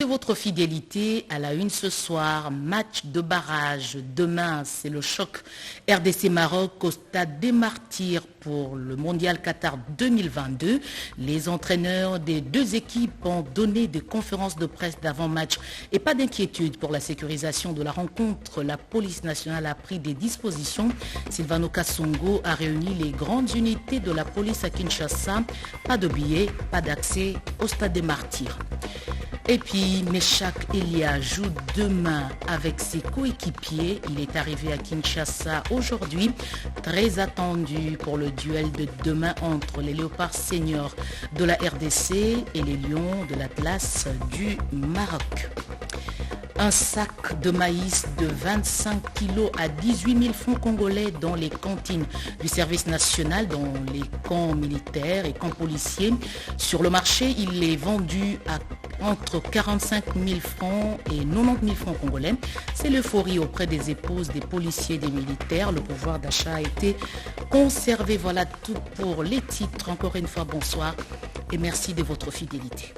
De votre fidélité à la une ce soir, match de barrage. Demain, c'est le choc RDC-Maroc au stade des Martyrs pour le Mondial Qatar 2022. Les entraîneurs des deux équipes ont donné des conférences de presse d'avant-match et pas d'inquiétude pour la sécurisation de la rencontre. La police nationale a pris des dispositions. Silvano Kasongo a réuni les grandes unités de la police à Kinshasa. Pas de billets, pas d'accès au stade des Martyrs. Et puis, Meshak Elia joue demain avec ses coéquipiers. Il est arrivé à Kinshasa aujourd'hui, très attendu pour le duel de demain entre les Léopards seniors de la RDC et les Lions de l'Atlas du Maroc. Un sac de maïs de 25 kilos à 18 000 francs congolais dans les cantines du service national, dans les camps militaires et camps policiers. Sur le marché, il est vendu à entre 45 000 francs et 90 000 francs congolais. C'est l'euphorie auprès des épouses des policiers et des militaires. Le pouvoir d'achat a été conservé. Voilà tout pour les titres. Encore une fois, bonsoir et merci de votre fidélité.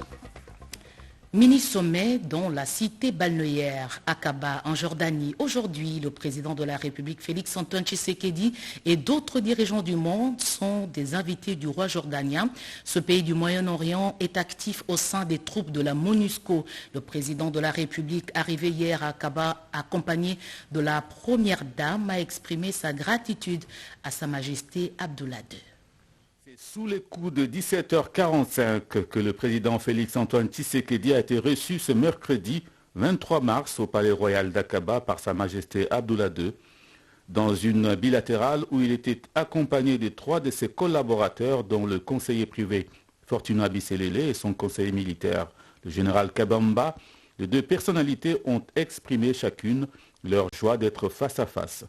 Mini-sommet dans la cité balnéaire Aqaba en Jordanie. Aujourd'hui, le président de la République Félix Antoine Tshisekedi et d'autres dirigeants du monde sont des invités du roi jordanien. Ce pays du Moyen-Orient est actif au sein des troupes de la MONUSCO. Le président de la République, arrivé hier à Aqaba, accompagné de la première dame, a exprimé sa gratitude à Sa Majesté Abdullah II. C'est sous les coups de 17h45 que le président Félix-Antoine Tshisekedi a été reçu ce mercredi 23 mars au Palais Royal d'Aqaba par Sa Majesté Abdullah II, dans une bilatérale où il était accompagné de 3 de ses collaborateurs, dont le conseiller privé Fortuna Bisselele et son conseiller militaire, le général Kabamba. Les 2 personnalités ont exprimé chacune leur joie d'être face à face.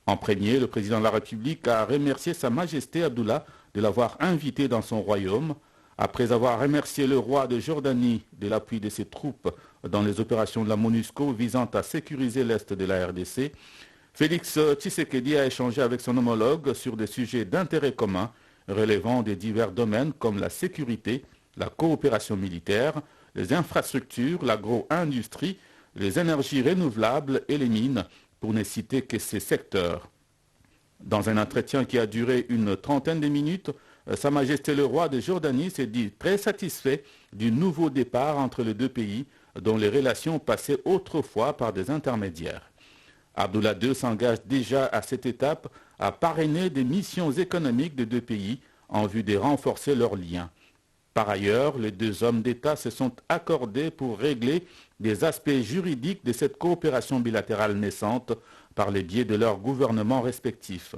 En premier, le président de la République a remercié Sa Majesté Abdullah de l'avoir invité dans son royaume. Après avoir remercié le roi de Jordanie de l'appui de ses troupes dans les opérations de la MONUSCO visant à sécuriser l'Est de la RDC, Félix Tshisekedi a échangé avec son homologue sur des sujets d'intérêt commun relevant des divers domaines comme la sécurité, la coopération militaire, les infrastructures, l'agro-industrie, les énergies renouvelables et les mines, pour ne citer que ces secteurs. Dans un entretien qui a duré une trentaine de minutes, Sa Majesté le roi de Jordanie s'est dit très satisfait du nouveau départ entre les 2 pays dont les relations passaient autrefois par des intermédiaires. Abdullah II s'engage déjà à cette étape à parrainer des missions économiques des 2 pays en vue de renforcer leurs liens. Par ailleurs, les 2 hommes d'État se sont accordés pour régler des aspects juridiques de cette coopération bilatérale naissante par le biais de leurs gouvernements respectifs.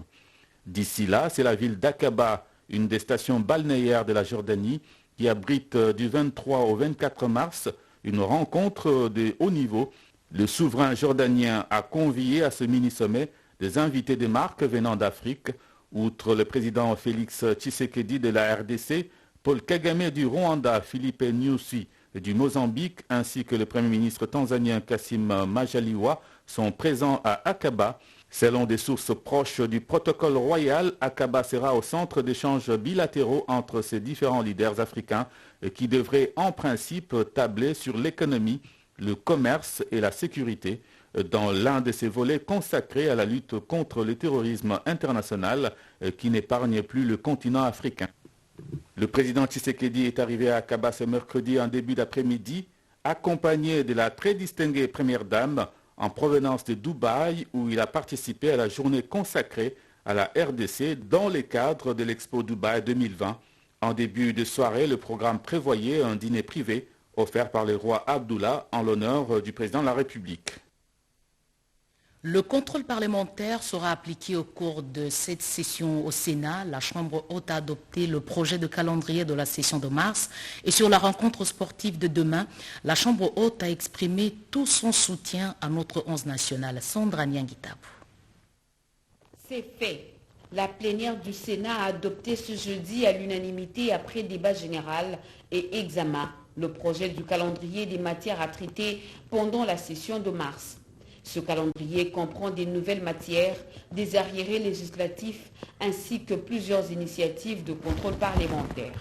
D'ici là, c'est la ville d'Aqaba, une des stations balnéaires de la Jordanie, qui abrite du 23 au 24 mars une rencontre de haut niveau. Le souverain jordanien a convié à ce mini-sommet des invités de marque venant d'Afrique, outre le président Félix Tshisekedi de la RDC, Paul Kagame du Rwanda, Philippe Nyusi du Mozambique, ainsi que le Premier ministre tanzanien Kassim Majaliwa sont présents à Aqaba. Selon des sources proches du protocole royal, Aqaba sera au centre d'échanges bilatéraux entre ces différents leaders africains qui devraient en principe tabler sur l'économie, le commerce et la sécurité dans l'un de ces volets consacrés à la lutte contre le terrorisme international qui n'épargne plus le continent africain. Le président Tshisekedi est arrivé à Aqaba ce mercredi en début d'après-midi, accompagné de la très distinguée première dame en provenance de Dubaï, où il a participé à la journée consacrée à la RDC dans le cadre de l'Expo Dubaï 2020. En début de soirée, le programme prévoyait un dîner privé offert par le roi Abdullah en l'honneur du président de la République. Le contrôle parlementaire sera appliqué au cours de cette session au Sénat. La Chambre haute a adopté le projet de calendrier de la session de mars. Et sur la rencontre sportive de demain, la Chambre haute a exprimé tout son soutien à notre 11 national. Sandra Nianguitabou. C'est fait. La plénière du Sénat a adopté ce jeudi à l'unanimité après débat général et examen le projet du calendrier des matières à traiter pendant la session de mars. Ce calendrier comprend des nouvelles matières, des arriérés législatifs ainsi que plusieurs initiatives de contrôle parlementaire.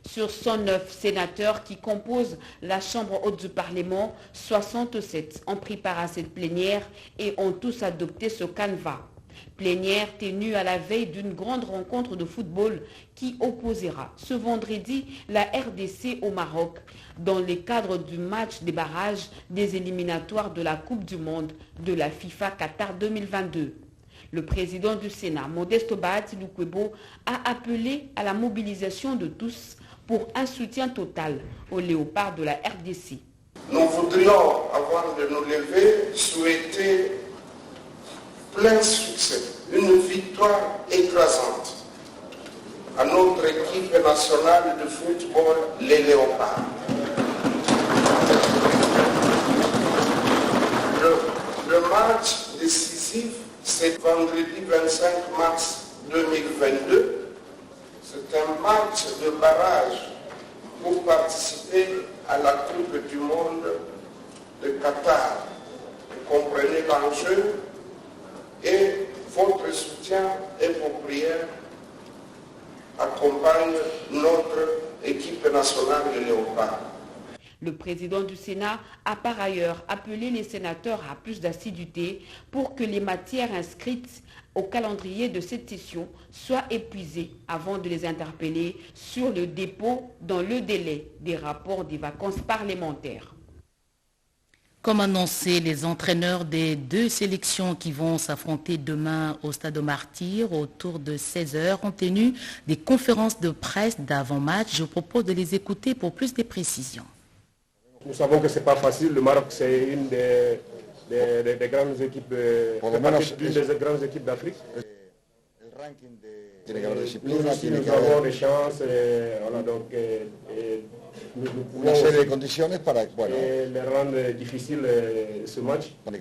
Sur 109 sénateurs qui composent la Chambre haute du Parlement, 67 ont pris part à cette plénière et ont tous adopté ce canevas. Plénière tenue à la veille d'une grande rencontre de football qui opposera ce vendredi la RDC au Maroc dans le cadre du match des barrages des éliminatoires de la Coupe du Monde de la FIFA Qatar 2022. Le président du Sénat, Modeste Bahati Lukwebo, a appelé à la mobilisation de tous pour un soutien total aux léopards de la RDC. Nous voudrions, avant de nous lever, souhaiter plein succès, une victoire écrasante à notre équipe nationale de football, les Léopards. Le match décisif, c'est vendredi 25 mars 2022. C'est un match de barrage pour participer à la Coupe du Monde de Qatar. Vous comprenez l'enjeu et votre soutien et vos prières accompagnent notre équipe nationale de Léopards. Le président du Sénat a par ailleurs appelé les sénateurs à plus d'assiduité pour que les matières inscrites au calendrier de cette session soient épuisées avant de les interpeller sur le dépôt dans le délai des rapports des vacances parlementaires. Comme annoncé, les entraîneurs des deux sélections qui vont s'affronter demain au Stade Martyrs autour de 16h ont tenu des conférences de presse d'avant-match. Je vous propose de les écouter pour plus de précisions. Nous savons que ce n'est pas facile. Le Maroc, c'est une des grandes équipes, l'une des grandes équipes d'Afrique. Nous aussi, nous avons des chances. Voilà, donc, nous pouvons les rendre difficiles ce match. Nous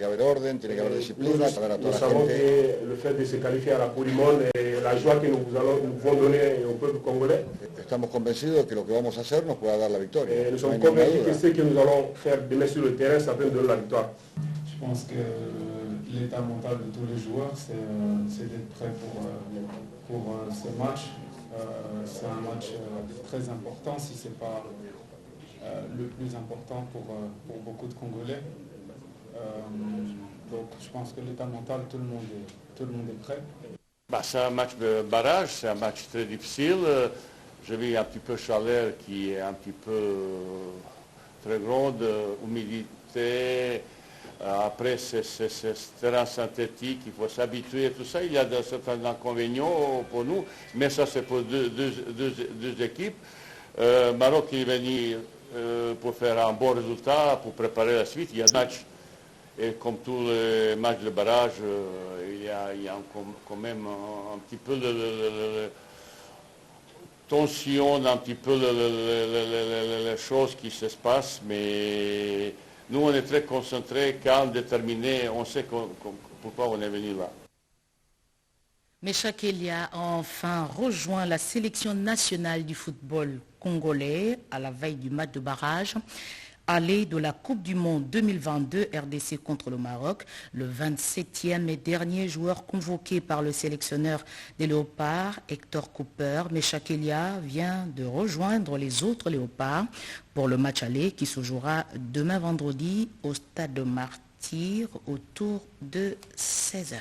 savons que le fait de se qualifier à la Coupe du Monde et la joie que nous pouvons donner au peuple congolais. Estamos convencidos que lo que vamos a hacer nos pueda dar la victoria. Nous sommes convaincus que ce que nous allons faire demain sur le terrain, ça peut nous donner la victoire. Je pense que l'état mental de tous les joueurs, c'est d'être prêt pour ce match. C'est un match très important, si ce n'est pas le plus important pour beaucoup de Congolais. Donc je pense que l'état mental, tout le monde est prêt. C'est un match de barrage, c'est un match très difficile. J'ai vu un petit peu chaleur qui est un petit peu très grande, humidité. Après, c'est terrain synthétique, il faut s'habituer à tout ça. Il y a certains inconvénients pour nous, mais ça c'est pour deux équipes. Maroc est venu pour faire un bon résultat, pour préparer la suite. Il y a un match, et comme tous les matchs de barrage, il y a quand même un petit peu de tension, un petit peu les choses qui se passent, mais nous on est très concentrés, calmes, déterminés, on sait pourquoi on est venu là. Mecha Kelia a enfin rejoint la sélection nationale du football congolais à la veille du match de barrage aller de la Coupe du Monde 2022 RDC contre le Maroc. Le 27e et dernier joueur convoqué par le sélectionneur des Léopards, Hector Cooper, Mecha Kelia vient de rejoindre les autres Léopards pour le match aller qui se jouera demain vendredi au Stade Martyrs autour de 16h.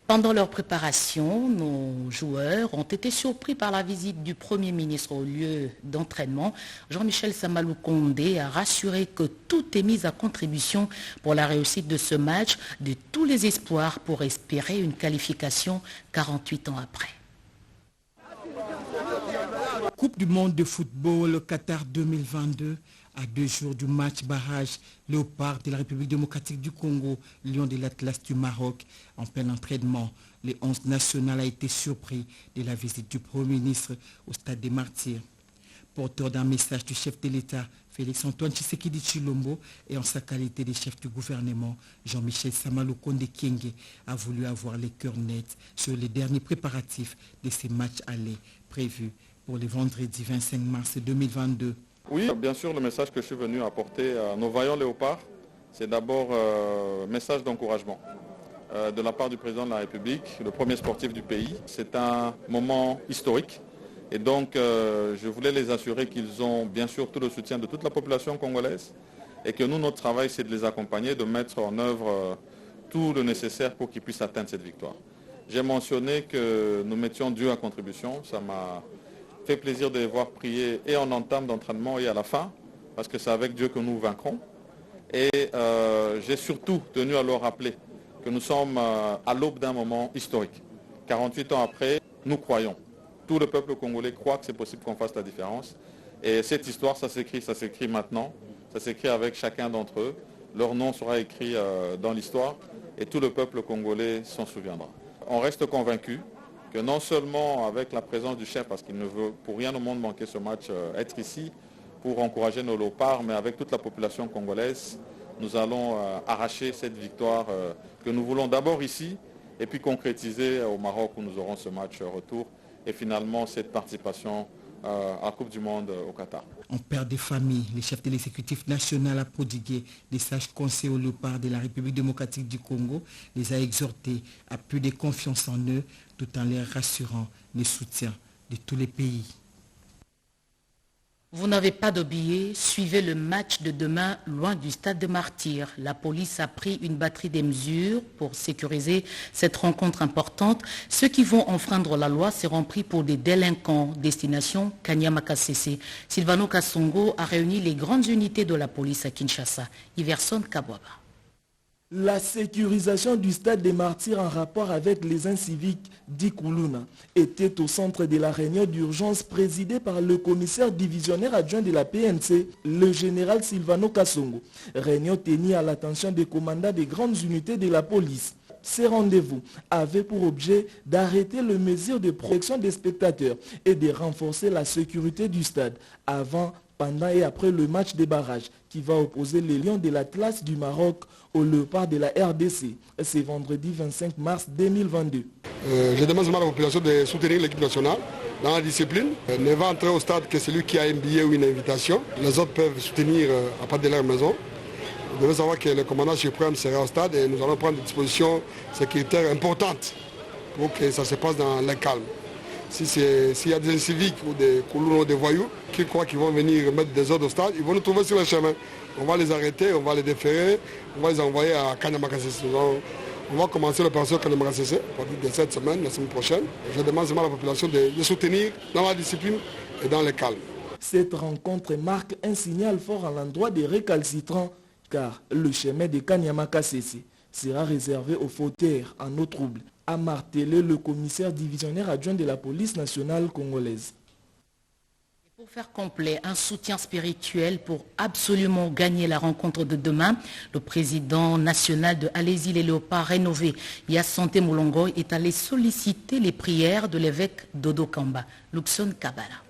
Pendant leur préparation, nos joueurs ont été surpris par la visite du Premier ministre au lieu d'entraînement. Jean-Michel Samalou Condé a rassuré que tout est mis à contribution pour la réussite de ce match, de tous les espoirs pour espérer une qualification 48 ans après. Coupe du monde de football Qatar 2022. À 2 jours du match barrage, Léopard de la République démocratique du Congo, Lion de l'Atlas du Maroc, en plein entraînement, le 11 national a été surpris de la visite du Premier ministre au Stade des Martyrs. Porteur d'un message du chef de l'État, Félix-Antoine Tshisekedi Tshilombo, et en sa qualité de chef du gouvernement, Jean-Michel Samalou Condé Kyenge a voulu avoir les cœurs nets sur les derniers préparatifs de ces matchs allés prévus pour le vendredi 25 mars 2022. Oui, bien sûr, le message que je suis venu apporter à nos vaillants léopards, c'est d'abord un message d'encouragement de la part du président de la République, le premier sportif du pays. C'est un moment historique Et donc, je voulais les assurer qu'ils ont bien sûr tout le soutien de toute la population congolaise et que nous, notre travail, c'est de les accompagner, de mettre en œuvre tout le nécessaire pour qu'ils puissent atteindre cette victoire. J'ai mentionné que nous mettions Dieu à contribution. Ça m'a fait plaisir de les voir prier et en entame d'entraînement et à la fin, parce que c'est avec Dieu que nous vaincrons. Et j'ai surtout tenu à leur rappeler que nous sommes à l'aube d'un moment historique. 48 ans après, nous croyons. Tout le peuple congolais croit que c'est possible qu'on fasse la différence. Et cette histoire, ça s'écrit maintenant. Ça s'écrit avec chacun d'entre eux. Leur nom sera écrit dans l'histoire et tout le peuple congolais s'en souviendra. On reste convaincu que non seulement avec la présence du chef, parce qu'il ne veut pour rien au monde manquer ce match, être ici pour encourager nos léopards, mais avec toute la population congolaise, nous allons arracher cette victoire que nous voulons d'abord ici et puis concrétiser au Maroc où nous aurons ce match retour et finalement cette participation à la Coupe du Monde au Qatar. En père des familles, le chef de l'exécutif national a prodigué des sages conseils aux léopards de la République démocratique du Congo, les a exhortés à plus de confiance en eux tout en les rassurant le soutien de tous les pays. Vous n'avez pas de billets, suivez le match de demain loin du stade de Martyrs. La police a pris une batterie de mesures pour sécuriser cette rencontre importante. Ceux qui vont enfreindre la loi seront pris pour des délinquants. Destination Kanyama-Kasese. Silvano Kasongo a réuni les grandes unités de la police à Kinshasa. Iverson Kabwaba. La sécurisation du stade des Martyrs en rapport avec les inciviques d'Ikuluna était au centre de la réunion d'urgence présidée par le commissaire divisionnaire adjoint de la PNC, le général Silvano Kasongo. Réunion tenue à l'attention des commandants des grandes unités de la police. Ces rendez-vous avaient pour objet d'arrêter les mesures de protection des spectateurs et de renforcer la sécurité du stade avant, pendant et après le match des barrages qui va opposer les Lions de l'Atlas du Maroc aux Léopards de la RDC. C'est vendredi 25 mars 2022. Je demande à la population de soutenir l'équipe nationale dans la discipline. Ne va entrer au stade que celui qui a un billet ou une invitation. Les autres peuvent soutenir à part de leur maison. Vous devez savoir que le commandant suprême sera au stade et nous allons prendre des dispositions sécuritaires importantes pour que ça se passe dans le calme. S'il y a des civiques ou des coulons ou des voyous qui croient qu'ils vont venir mettre des ordres au stade, ils vont nous trouver sur le chemin. On va les arrêter, on va les déférer, on va les envoyer à Kanyama-Kasese. On va commencer l'opération Kanyama-Kasese à partir de cette semaine, la semaine prochaine. Je demande à la population de soutenir dans la discipline et dans le calme. Cette rencontre marque un signal fort à l'endroit des récalcitrants, car le chemin de Kanyama-Kasese sera réservé aux fauteurs en eau trouble, a martelé le commissaire divisionnaire adjoint de la police nationale congolaise. Pour faire complet, un soutien spirituel pour absolument gagner la rencontre de demain, le président national de Allez-y les Léopards rénové, Yassante Moulongo, est allé solliciter les prières de l'évêque Dodo Kamba, Luxon Kabala.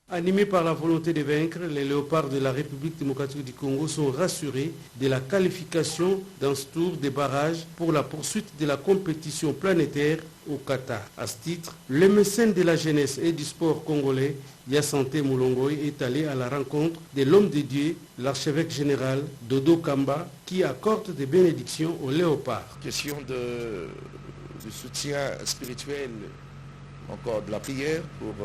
Animés par la volonté de vaincre, les léopards de la République démocratique du Congo sont rassurés de la qualification dans ce tour des barrages pour la poursuite de la compétition planétaire au Qatar. À ce titre, le mécène de la jeunesse et du sport congolais, Yassante Moulongo, est allé à la rencontre de l'homme de Dieu, l'archevêque général Dodo Kamba, qui accorde des bénédictions aux léopards. Question de soutien spirituel, encore de la prière pour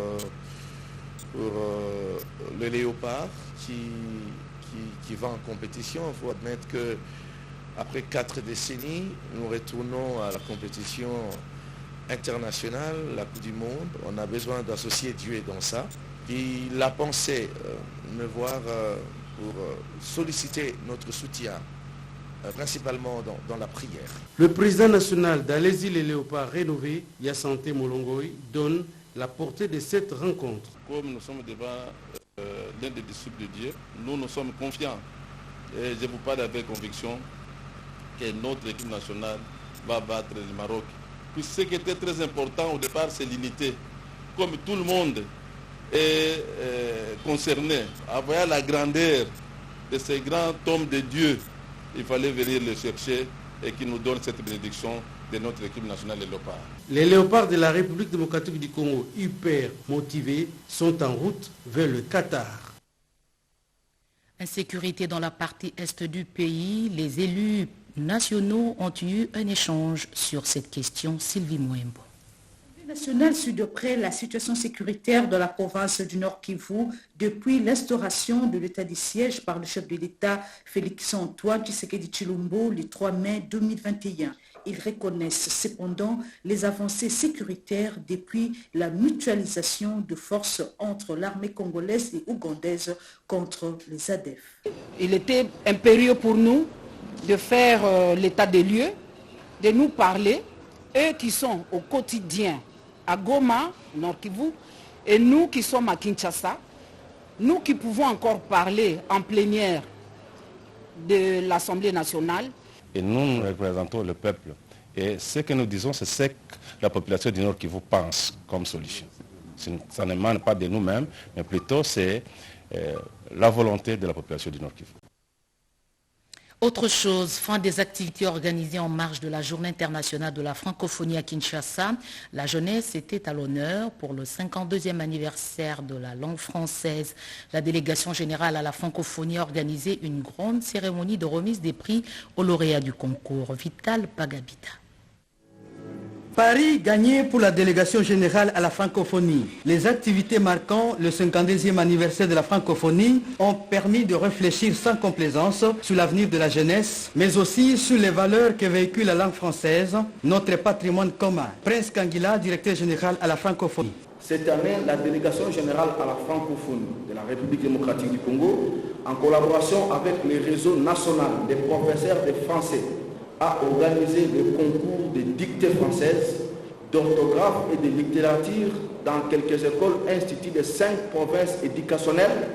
le léopard qui va en compétition. Il faut admettre qu'après 4 décennies, nous retournons à la compétition internationale, la Coupe du Monde. On a besoin d'associer Dieu dans ça. Il a pensé me voir pour solliciter notre soutien, principalement dans la prière. Le président national d'Allez-y les Léopards rénové, Yassante Moulongo, donne la portée de cette rencontre. Comme nous sommes devant l'un des disciples de Dieu, nous sommes confiants. Et je vous parle avec conviction que notre équipe nationale va battre le Maroc. Puis ce qui était très important au départ, c'est l'unité. Comme tout le monde est concerné, à voir la grandeur de ces grands hommes de Dieu, il fallait venir le chercher et qu'il nous donne cette bénédiction de notre équipe nationale des léopards. Les léopards de la République démocratique du Congo, hyper motivés, sont en route vers le Qatar. Insécurité dans la partie est du pays, les élus nationaux ont eu un échange sur cette question. Sylvie Mouembo. National suit de près la situation sécuritaire de la province du Nord Kivu depuis l'instauration de l'état de siège par le chef de l'État Félix-Antoine Tshisekedi Tshilombo le 3 mai 2021. Ils reconnaissent cependant les avancées sécuritaires depuis la mutualisation de forces entre l'armée congolaise et ougandaise contre les ADF. Il était impérieux pour nous de faire l'état des lieux, de nous parler, eux qui sont au quotidien à Goma, Nord Kivu, et nous qui sommes à Kinshasa, nous qui pouvons encore parler en plénière de l'Assemblée nationale. Et nous représentons le peuple. Et ce que nous disons, c'est ce que la population du Nord Kivu pense comme solution. Ça n'émane pas de nous-mêmes, mais plutôt c'est la volonté de la population du Nord Kivu. Autre chose, fin des activités organisées en marge de la Journée internationale de la francophonie à Kinshasa. La jeunesse était à l'honneur pour le 52e anniversaire de la langue française. La délégation générale à la francophonie a organisé une grande cérémonie de remise des prix aux lauréats du concours. Vital Pagabita. Paris gagné pour la délégation générale à la francophonie. Les activités marquant le 52e anniversaire de la francophonie ont permis de réfléchir sans complaisance sur l'avenir de la jeunesse, mais aussi sur les valeurs que véhicule la langue française, notre patrimoine commun. Prince Kangila, directeur général à la francophonie. Cette année, la délégation générale à la francophonie de la République démocratique du Congo, en collaboration avec le réseau national des professeurs de français, a organisé le concours de dictée française, d'orthographe et de littérature dans quelques écoles instituées de 5 provinces éducationnelles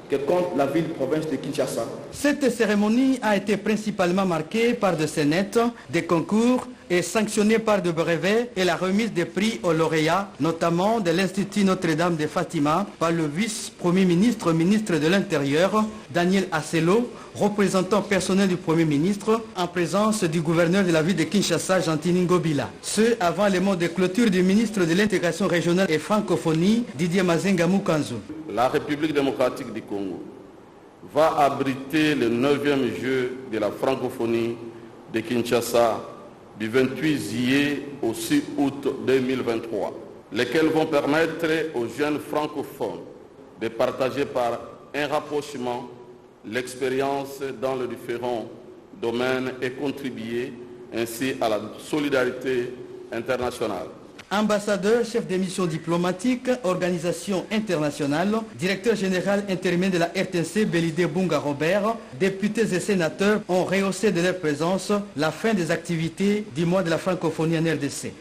que compte la ville-province de Kinshasa. Cette cérémonie a été principalement marquée par des scénettes, des concours et sanctionnée par des brevets et la remise des prix aux lauréats, notamment de l'Institut Notre-Dame de Fatima, par le vice-premier ministre, ministre de l'Intérieur, Daniel Asselo, représentant personnel du Premier ministre, en présence du gouverneur de la ville de Kinshasa, Gentini Ngobila. Ce avant les mots de clôture du ministre de l'Intégration régionale et francophonie, Didier Mazenga Mukanzo. La République démocratique du Congo va abriter le 9e jeu de la francophonie de Kinshasa du 28 juillet au 6 août 2023, lesquels vont permettre aux jeunes francophones de partager par un rapprochement l'expérience dans les différents domaines et contribuer ainsi à la solidarité internationale. Ambassadeur, chef des missions diplomatiques, organisation internationale, directeur général intérimaire de la RTC, Belidé Bunga Robert, députés et sénateurs ont rehaussé de leur présence la fin des activités du mois de la francophonie en RDC.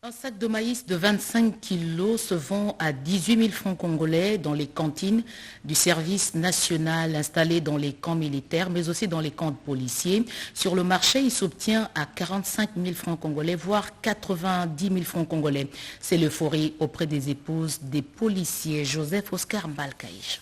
Un sac de maïs de 25 kilos se vend à 18 000 francs congolais dans les cantines du service national installé dans les camps militaires, mais aussi dans les camps policiers. Sur le marché, il s'obtient à 45 000 francs congolais, voire 90 000 francs congolais. C'est l'euphorie auprès des épouses des policiers. Joseph Oscar Balkaïch.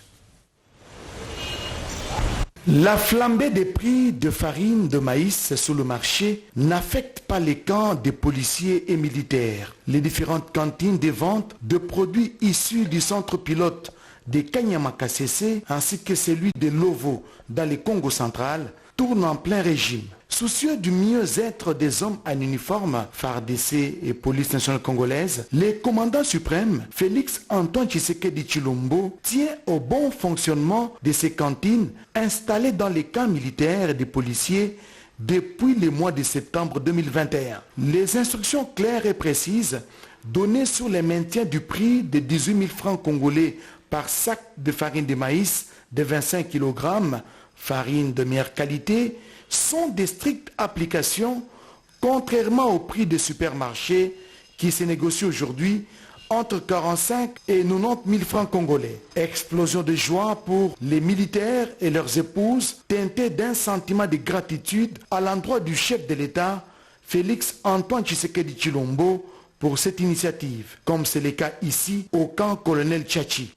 La flambée des prix de farine de maïs sur le marché n'affecte pas les camps des policiers et militaires. Les différentes cantines de vente de produits issus du centre pilote de Kanyama-Kasese ainsi que celui de Lovo dans le Congo central tournent en plein régime. Soucieux du mieux-être des hommes en uniforme, FARDC et Police nationale congolaise, le commandant suprême, Félix-Antoine Tshisekedi Tshilombo, tient au bon fonctionnement de ces cantines installées dans les camps militaires et des policiers depuis le mois de septembre 2021. Les instructions claires et précises données sur le maintien du prix de 18 000 francs congolais par sac de farine de maïs de 25 kg, farine de meilleure qualité, sont de strictes applications, contrairement au prix des supermarchés qui se négocient aujourd'hui entre 45 et 90 000 francs congolais. Explosion de joie pour les militaires et leurs épouses, teintées d'un sentiment de gratitude à l'endroit du chef de l'État, Félix-Antoine Tshisekedi Tshilombo, pour cette initiative, comme c'est le cas ici au camp colonel Tchachi.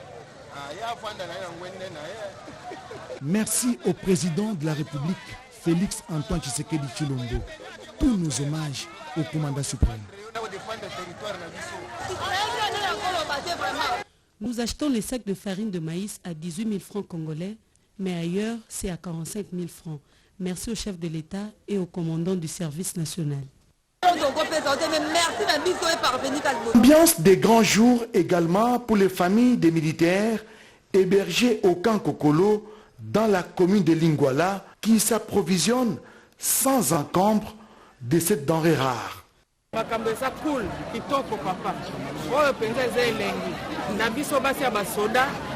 Merci au président de la République, Félix-Antoine Tshisekedi Tshilombo. Tous nos hommages au commandant suprême. Nous achetons les sacs de farine de maïs à 18 000 francs congolais, mais ailleurs, c'est à 45 000 francs. Merci au chef de l'État et au commandant du service national. Ambiance des grands jours également pour les familles des militaires hébergés au camp Kokolo dans la commune de Lingwala qui s'approvisionnent sans encombre de cette denrée rare.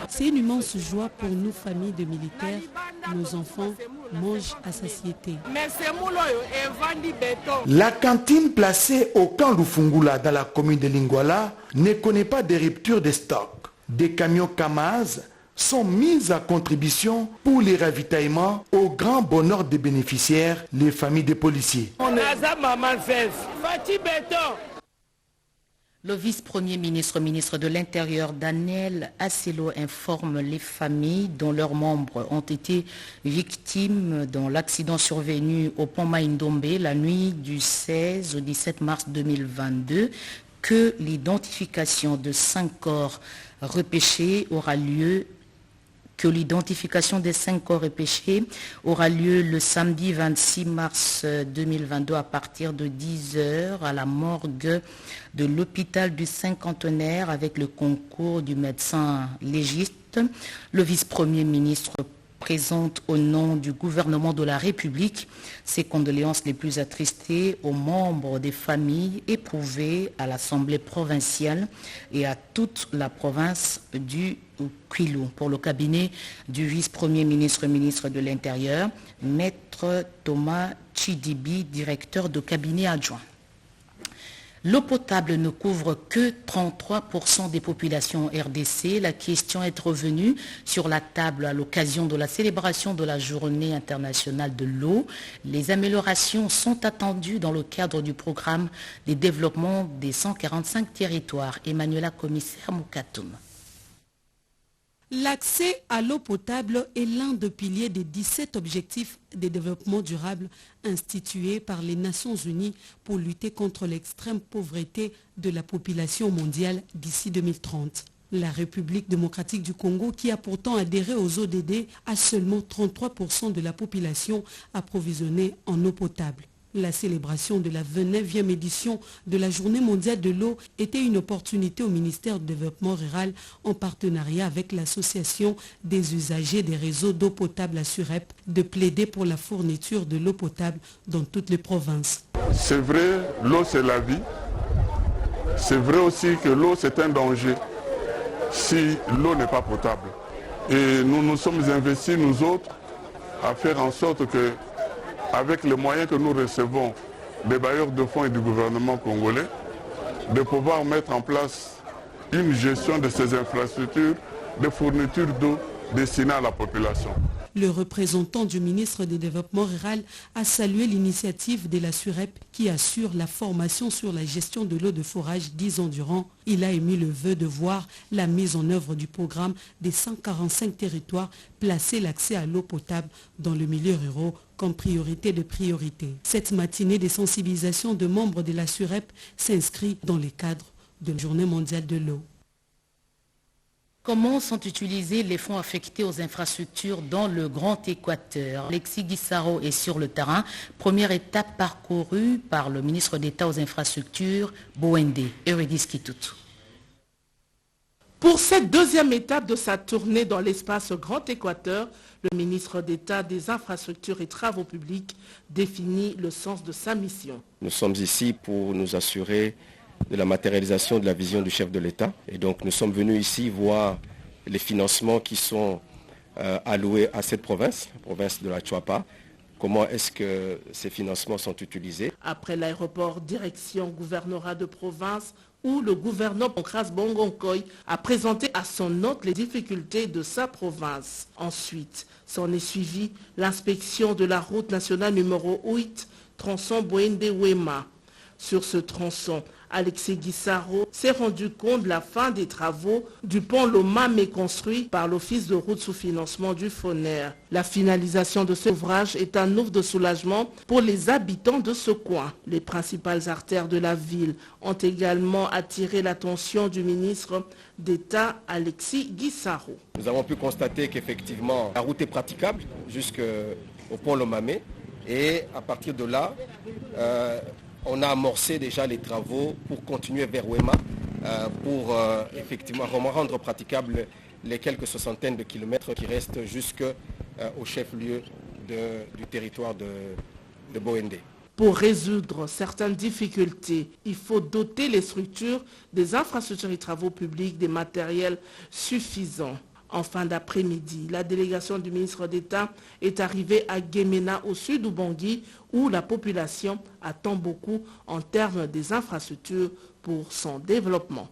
C'est une immense joie pour nous, familles de militaires. Nos enfants mangent à satiété. La cantine placée au camp Lufungula dans la commune de Lingwala ne connaît pas de rupture de stock. Des camions Kamaz sont mis à contribution pour les ravitaillements au grand bonheur des bénéficiaires, les familles des policiers. Le vice-premier ministre, ministre de l'Intérieur, Daniel Asselo, informe les familles dont leurs membres ont été victimes dans l'accident survenu au pont Maïndombe la nuit du 16 au 17 mars 2022 que l'identification de 5 corps repêchés aura lieu le samedi 26 mars 2022 à partir de 10h à la morgue de l'hôpital du Cinquantenaire avec le concours du médecin légiste. Le vice-premier ministre présente au nom du gouvernement de la République ses condoléances les plus attristées aux membres des familles éprouvées à l'Assemblée provinciale et à toute la province du Kwilu. Pour le cabinet du vice-premier ministre, ministre de l'Intérieur, Maître Thomas Chidibi, directeur de cabinet adjoint. L'eau potable ne couvre que 33% des populations RDC. La question est revenue sur la table à l'occasion de la célébration de la Journée internationale de l'eau. Les améliorations sont attendues dans le cadre du programme de développement des 145 territoires. Emmanuela Commissaire Moukatoum. L'accès à l'eau potable est l'un des piliers des 17 objectifs de développement durable institués par les Nations Unies pour lutter contre l'extrême pauvreté de la population mondiale d'ici 2030. La République démocratique du Congo, qui a pourtant adhéré aux ODD, a seulement 33% de la population approvisionnée en eau potable. La célébration de la 29e édition de la Journée mondiale de l'eau était une opportunité au ministère du Développement rural en partenariat avec l'Association des usagers des réseaux d'eau potable à Surep de plaider pour la fourniture de l'eau potable dans toutes les provinces. C'est vrai, l'eau c'est la vie. C'est vrai aussi que l'eau c'est un danger si l'eau n'est pas potable. Et nous nous sommes investis, nous autres, à faire en sorte que avec les moyens que nous recevons des bailleurs de fonds et du gouvernement congolais, de pouvoir mettre en place une gestion de ces infrastructures de fourniture d'eau destinée à la population. Le représentant du ministre du Développement rural a salué l'initiative de la SUREP qui assure la formation sur la gestion de l'eau de forage 10 ans durant. Il a émis le vœu de voir la mise en œuvre du programme des 145 territoires placer l'accès à l'eau potable dans le milieu rural comme priorité de priorité. Cette matinée de sensibilisation de membres de la SUREP s'inscrit dans le cadre de la Journée mondiale de l'eau. Comment sont utilisés les fonds affectés aux infrastructures dans le Grand Équateur? Alexis Guissaro est sur le terrain. Première étape parcourue par le ministre d'État aux infrastructures, Bouende, Eurydice Kitutu. Pour cette deuxième étape de sa tournée dans l'espace Grand Équateur, le ministre d'État des infrastructures et travaux publics définit le sens de sa mission. Nous sommes ici pour nous assurer de la matérialisation de la vision du chef de l'État. Et donc nous sommes venus ici voir les financements qui sont alloués à cette province, la province de la Chuapa. Comment est-ce que ces financements sont utilisés? Après l'aéroport, direction gouvernorat de province, où le gouverneur Pancras Bongonkoy a présenté à son hôte les difficultés de sa province. Ensuite, s'en est suivi l'inspection de la route nationale numéro 8, tronçon Bouende-Wema. Sur ce tronçon, Alexis Guissaro s'est rendu compte de la fin des travaux du pont Lomame construit par l'Office de route sous financement du FONER. La finalisation de cet ouvrage est un ouf de soulagement pour les habitants de ce coin. Les principales artères de la ville ont également attiré l'attention du ministre d'État Alexis Guissaro. Nous avons pu constater qu'effectivement la route est praticable jusqu'au pont Lomame et à partir de là, On a amorcé déjà les travaux pour continuer vers Wema, pour effectivement rendre praticables les quelques soixantaines de kilomètres qui restent jusqu'au chef-lieu du territoire de Boendé. Pour résoudre certaines difficultés, il faut doter les structures des infrastructures et travaux publics des matériels suffisants. En fin d'après-midi, la délégation du ministre d'État est arrivée à Guémena, au sud d'Ubangui, où la population attend beaucoup en termes des infrastructures pour son développement.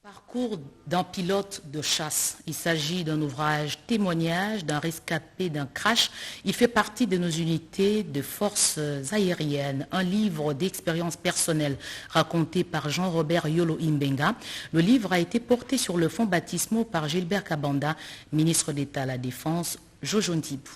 Parcours d'un pilote de chasse. Il s'agit d'un ouvrage témoignage d'un rescapé d'un crash. Il fait partie de nos unités de forces aériennes. Un livre d'expérience personnelle raconté par Jean-Robert Yolo Imbenga. Le livre a été porté sur le fonds baptismaux par Gilbert Kabanda, ministre d'État à la Défense, Jojo Ntibou.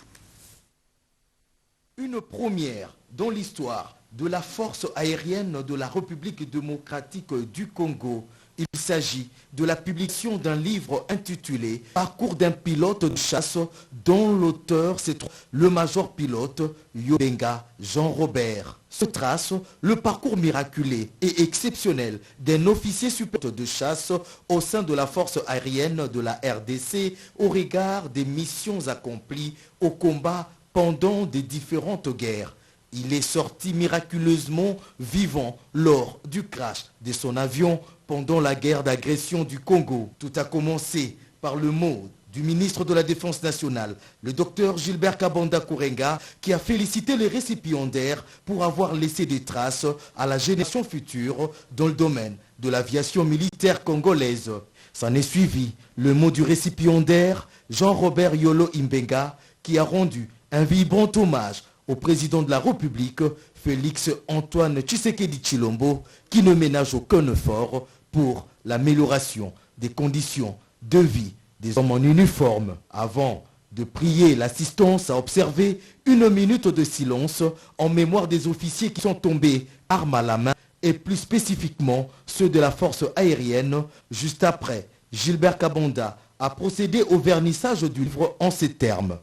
Une première dans l'histoire de la force aérienne de la République démocratique du Congo. Il s'agit de la publication d'un livre intitulé « Parcours d'un pilote de chasse » dont l'auteur c'est le major pilote Yobenga Jean-Robert. Se trace le parcours miraculé et exceptionnel d'un officier supérieur de chasse au sein de la force aérienne de la RDC au regard des missions accomplies au combat pendant des différentes guerres. Il est sorti miraculeusement vivant lors du crash de son avion pendant la guerre d'agression du Congo. Tout a commencé par le mot du ministre de la Défense nationale, le docteur Gilbert Kabanda Kourenga, qui a félicité les récipiendaires pour avoir laissé des traces à la génération future dans le domaine de l'aviation militaire congolaise. S'en est suivi le mot du récipiendaire, Jean-Robert Yolo Imbenga, qui a rendu un vibrant hommage au président de la République, Félix Antoine Tshisekedi Tshilombo, qui ne ménage aucun effort pour l'amélioration des conditions de vie des hommes en uniforme. Avant de prier l'assistance, a observé une minute de silence en mémoire des officiers qui sont tombés armes à la main et plus spécifiquement ceux de la force aérienne. Juste après, Gilbert Kabanda a procédé au vernissage du livre en ces termes.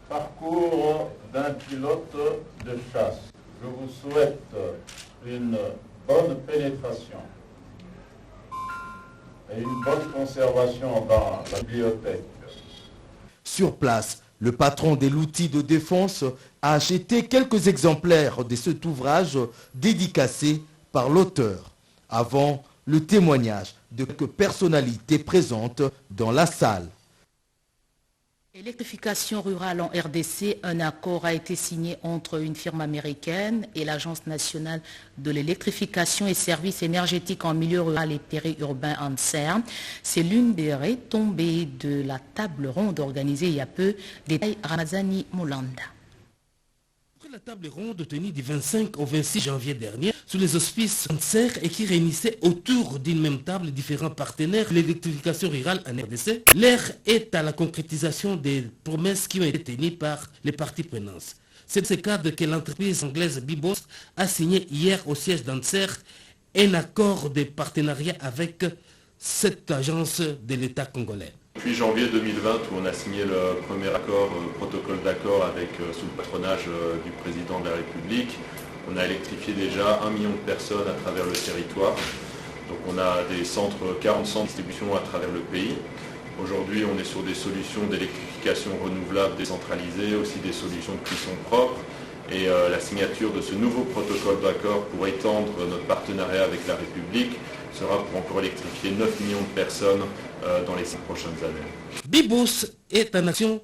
Parcours d'un pilote de chasse. Je vous souhaite une bonne pénétration et une bonne conservation dans la bibliothèque. Sur place, le patron de l'outil de défense a acheté quelques exemplaires de cet ouvrage dédicacé par l'auteur, avant le témoignage de quelques personnalités présentes dans la salle. Électrification rurale en RDC, un accord a été signé entre une firme américaine et l'Agence nationale de l'électrification et services énergétiques en milieu rural et périurbain ANSER. C'est l'une des retombées de la table ronde organisée il y a peu. Détail Ramazani Moulanda. La table ronde tenue du 25 au 26 janvier dernier sous les auspices ANSER et qui réunissait autour d'une même table différents partenaires de l'électrification rurale en RDC. L'heure est à la concrétisation des promesses qui ont été tenues par les parties prenantes. C'est dans ce cadre que l'entreprise anglaise Bibos a signé hier au siège d'ANSER un accord de partenariat avec cette agence de l'État congolais. Depuis janvier 2020, où on a signé le premier accord, protocole d'accord avec sous le patronage du président de la République, on a électrifié déjà 1 million de personnes à travers le territoire. Donc on a 40 centres de distribution à travers le pays. Aujourd'hui, on est sur des solutions d'électrification renouvelable décentralisées, aussi des solutions de cuisson propre. Et la signature de ce nouveau protocole d'accord pour étendre notre partenariat avec la République sera pour encore électrifier 9 millions de personnes dans les 5 prochaines années. Bibos est en action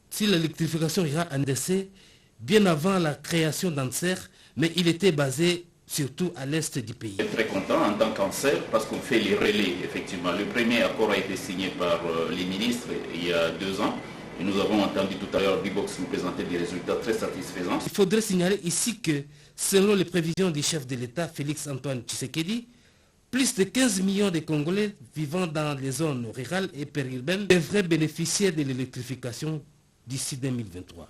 sur l'électrification rurale en RDC bien avant la création d'ANSER, mais il était basé surtout à l'est du pays. Je suis très content en tant qu'ANSER parce qu'on fait les relais, effectivement. Le premier accord a été signé par les ministres il y a 2 ans. Et nous avons entendu tout à l'heure Bibos nous présenter des résultats très satisfaisants. Il faudrait signaler ici que, selon les prévisions du chef de l'État, Félix Antoine Tshisekedi, plus de 15 millions de Congolais vivant dans les zones rurales et périurbaines devraient bénéficier de l'électrification d'ici 2023.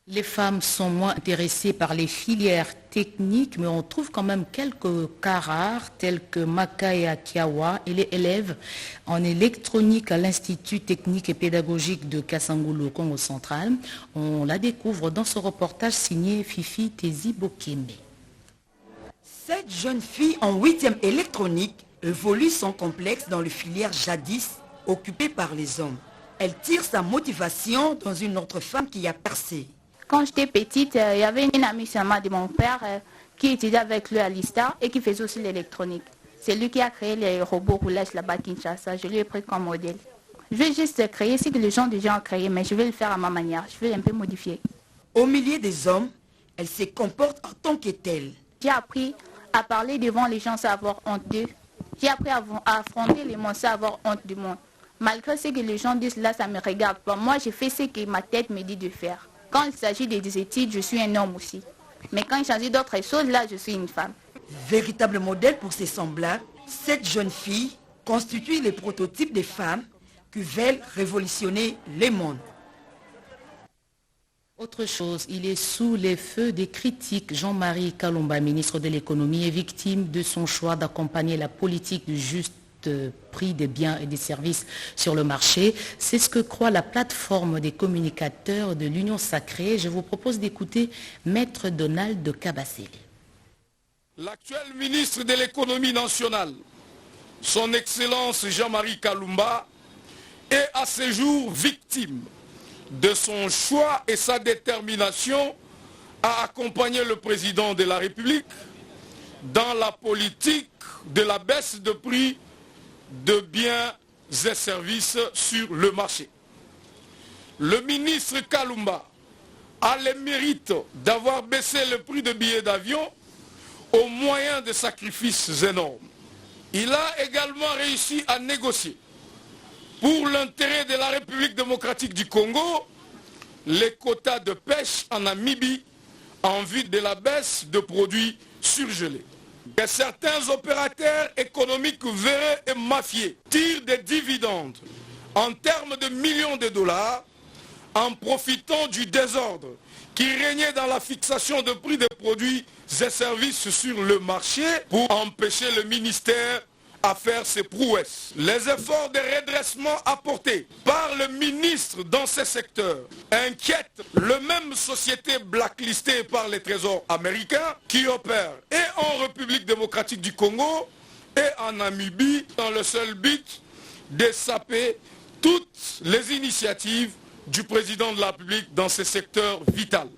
Les femmes sont moins intéressées par les filières techniques, mais on trouve quand même quelques cas rares, tels que Makaya Kiawa. Elle est élève en électronique à l'Institut technique et pédagogique de Kasangulu, au Congo central. On la découvre dans ce reportage signé Fifi Tézi Bokembe. Cette jeune fille en 8e électronique évolue sans complexe dans le filière jadis occupée par les hommes. Elle tire sa motivation dans une autre femme qui a percé. Quand j'étais petite, il y avait une amie seulement de mon père qui étudiait avec lui à l'ISTA et qui faisait aussi l'électronique. C'est lui qui a créé les robots roulage là-bas à Kinshasa. Je lui ai pris comme modèle. Je vais juste créer ce que les gens déjà ont créé, mais je vais le faire à ma manière. Je vais un peu modifier. Au milieu des hommes, elle se comporte en tant que telle. J'ai appris à parler devant les gens sans avoir honte d'eux. J'ai appris à affronter les mondes sans avoir honte du monde. Malgré ce que les gens disent là, ça ne me regarde pas. Moi, je fais ce que ma tête me dit de faire. Quand il s'agit des études, je suis un homme aussi. Mais quand il s'agit d'autres choses, là, je suis une femme. Véritable modèle pour ses semblables, cette jeune fille constitue le prototype des femmes qui veulent révolutionner le monde. Autre chose, il est sous les feux des critiques. Jean-Marie Kalumba, ministre de l'économie, est victime de son choix d'accompagner la politique du juste prix des biens et des services sur le marché. C'est ce que croit la plateforme des communicateurs de l'Union Sacrée. Je vous propose d'écouter Maître Donald Kabasele. L'actuel ministre de l'économie nationale, son Excellence Jean-Marie Kalumba, est à ce jour victime de son choix et sa détermination à accompagner le président de la République dans la politique de la baisse de prix de biens et services sur le marché. Le ministre Kalumba a le mérite d'avoir baissé le prix de billets d'avion au moyen de sacrifices énormes. Il a également réussi à négocier pour l'intérêt de la République démocratique du Congo les quotas de pêche en Namibie en vue de la baisse de produits surgelés. Et certains opérateurs économiques véreux et mafieux tirent des dividendes en termes de millions de dollars en profitant du désordre qui régnait dans la fixation de prix des produits et services sur le marché pour empêcher le ministère à faire ses prouesses. Les efforts de redressement apportés par le ministre dans ces secteurs inquiètent le même société blacklistée par les trésors américains qui opèrent et en République démocratique du Congo et en Namibie dans le seul but de saper toutes les initiatives du président de la République dans ces secteurs vitaux.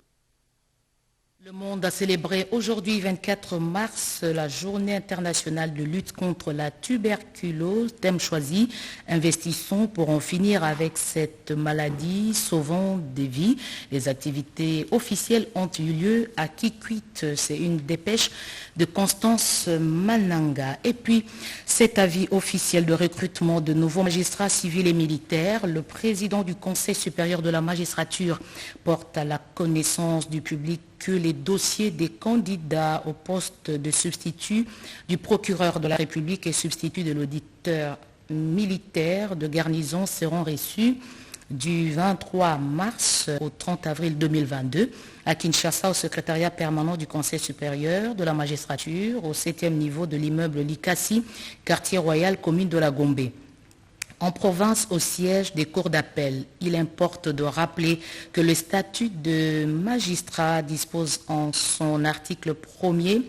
Le monde a célébré aujourd'hui, 24 mars, la journée internationale de lutte contre la tuberculose. Thème choisi, investissons pour en finir avec cette maladie, sauvons des vies. Les activités officielles ont eu lieu à Kikwit. C'est une dépêche de Constance Mananga. Et puis, cet avis officiel de recrutement de nouveaux magistrats civils et militaires, le président du Conseil supérieur de la magistrature porte à la connaissance du public que les dossiers des candidats au poste de substitut du procureur de la République et substitut de l'auditeur militaire de garnison seront reçus du 23 mars au 30 avril 2022 à Kinshasa au secrétariat permanent du Conseil supérieur de la magistrature au 7e niveau de l'immeuble Likasi, quartier royal, commune de la Gombe. En province, au siège des cours d'appel, il importe de rappeler que le statut de magistrat dispose en son article 1er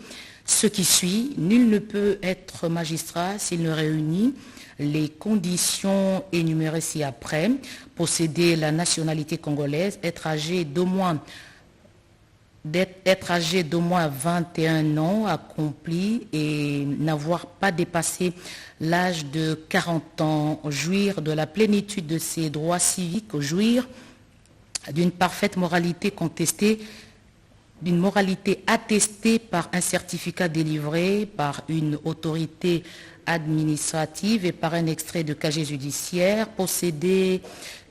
ce qui suit: nul ne peut être magistrat s'il ne réunit les conditions énumérées ci-après: posséder la nationalité congolaise, être âgé d'au moins 21 ans accompli et n'avoir pas dépassé l'âge de 40 ans, jouir de la plénitude de ses droits civiques, jouir d'une parfaite moralité contestée, d'une moralité attestée par un certificat délivré par une autorité administrative et par un extrait de casier judiciaire, posséder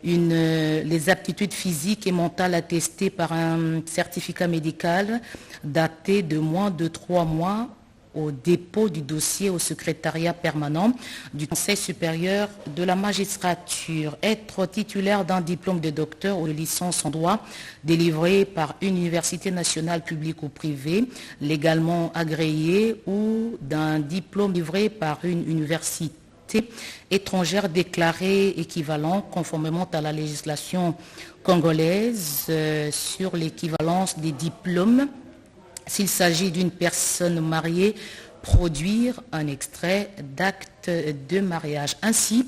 les aptitudes physiques et mentales attestées par un certificat médical daté de moins de 3 mois au dépôt du dossier au secrétariat permanent du Conseil supérieur de la magistrature, être titulaire d'un diplôme de docteur ou de licence en droit délivré par une université nationale publique ou privée, légalement agréée, ou d'un diplôme livré par une université étrangère déclarée équivalent conformément à la législation congolaise sur l'équivalence des diplômes s'il s'agit d'une personne mariée, produire un extrait d'acte de mariage. Ainsi,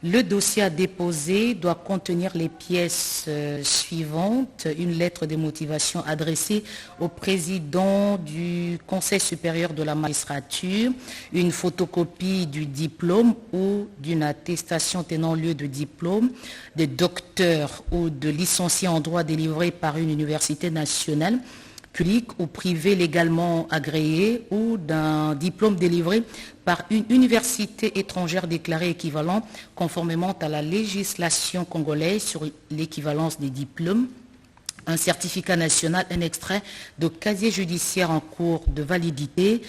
le dossier à déposer doit contenir les pièces suivantes. Une lettre de motivation adressée au président du Conseil supérieur de la magistrature, une photocopie du diplôme ou d'une attestation tenant lieu de diplôme de docteur ou de licencié en droit délivré par une université nationale, public ou privé légalement agréé, ou d'un diplôme délivré par une université étrangère déclarée équivalente conformément à la législation congolaise sur l'équivalence des diplômes, un certificat national, un extrait de casier judiciaire en cours de validité,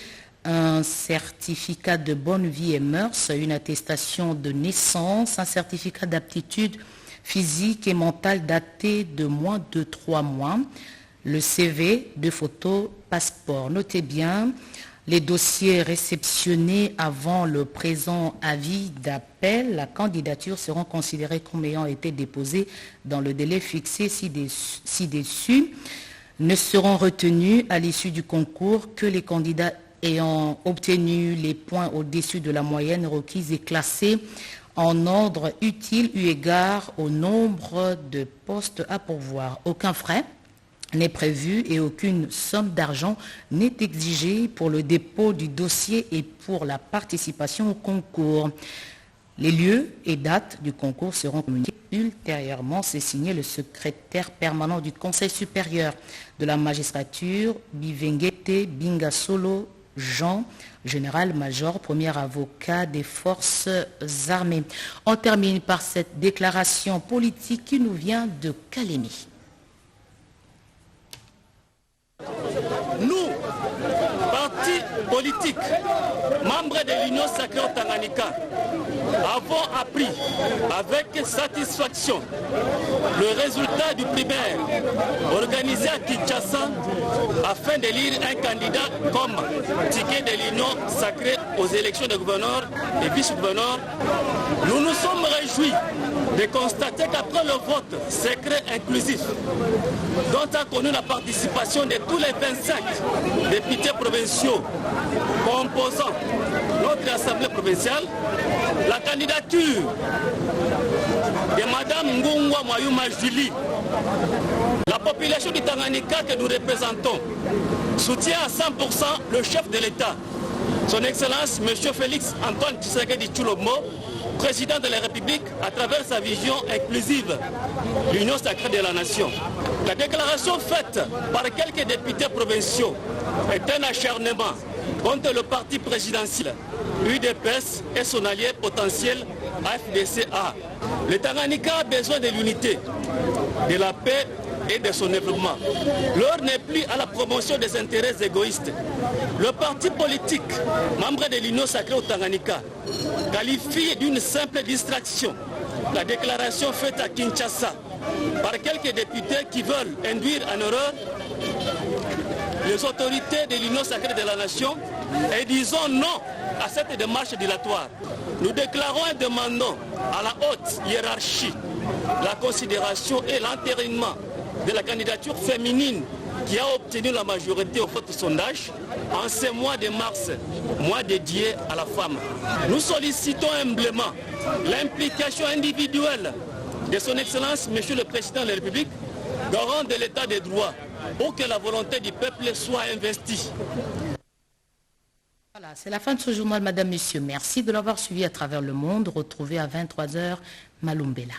un certificat de bonne vie et mœurs, une attestation de naissance, un certificat d'aptitude physique et mentale daté de moins de 3 mois, le CV, 2 photos, passeport. Notez bien, les dossiers réceptionnés avant le présent avis d'appel, la candidature seront considérées comme ayant été déposées dans le délai fixé ci-dessus. Ne seront retenus à l'issue du concours que les candidats ayant obtenu les points au-dessus de la moyenne requise et classés en ordre utile eu égard au nombre de postes à pourvoir. Aucun frais n'est prévu et aucune somme d'argent n'est exigée pour le dépôt du dossier et pour la participation au concours. Les lieux et dates du concours seront communiqués ultérieurement. C'est signé le secrétaire permanent du Conseil supérieur de la magistrature, Bivengete Bingasolo Jean, général-major, premier avocat des forces armées. On termine par cette déclaration politique qui nous vient de Kalemi. Nous, parti politique, membres de l'Union sacrée au Tanganyika, avons appris avec satisfaction le résultat du primaire organisé à Kinshasa afin d'élire un candidat comme ticket de l'Union sacrée aux élections de gouverneurs et vice-gouverneurs. Nous nous sommes réjouis de constater qu'après le vote secret inclusif, dont a connu la participation de tous les 25 députés provinciaux composant notre Assemblée provinciale, la candidature de Mme Ngungwa Mwayuma Julie, la population du Tanganyika que nous représentons, soutient à 100% le chef de l'État, son Excellence M. Félix Antoine Tshisekedi Tshilombo, président de la République, à travers sa vision inclusive, l'Union sacrée de la nation. La déclaration faite par quelques députés provinciaux est un acharnement contre le parti présidentiel, UDPS et son allié potentiel AFDCA. Le Tanganyika a besoin de l'unité, de la paix et de son développement. L'heure n'est plus à la promotion des intérêts égoïstes. Le parti politique, membre de l'Union sacrée au Tanganyika, qualifie d'une simple distraction la déclaration faite à Kinshasa par quelques députés qui veulent induire en erreur les autorités de l'Union sacrée de la nation et disons non à cette démarche dilatoire. Nous déclarons et demandons à la haute hiérarchie la considération et l'entérinement de la candidature féminine qui a obtenu la majorité au vote sondage en ce mois de mars, mois dédié à la femme. Nous sollicitons humblement l'implication individuelle de son Excellence, Monsieur le Président de la République, garant de l'état des droits, pour que la volonté du peuple soit investie. Voilà, c'est la fin de ce journal, Madame, Monsieur. Merci de l'avoir suivi à travers le monde. Retrouvez à 23h Malumbela.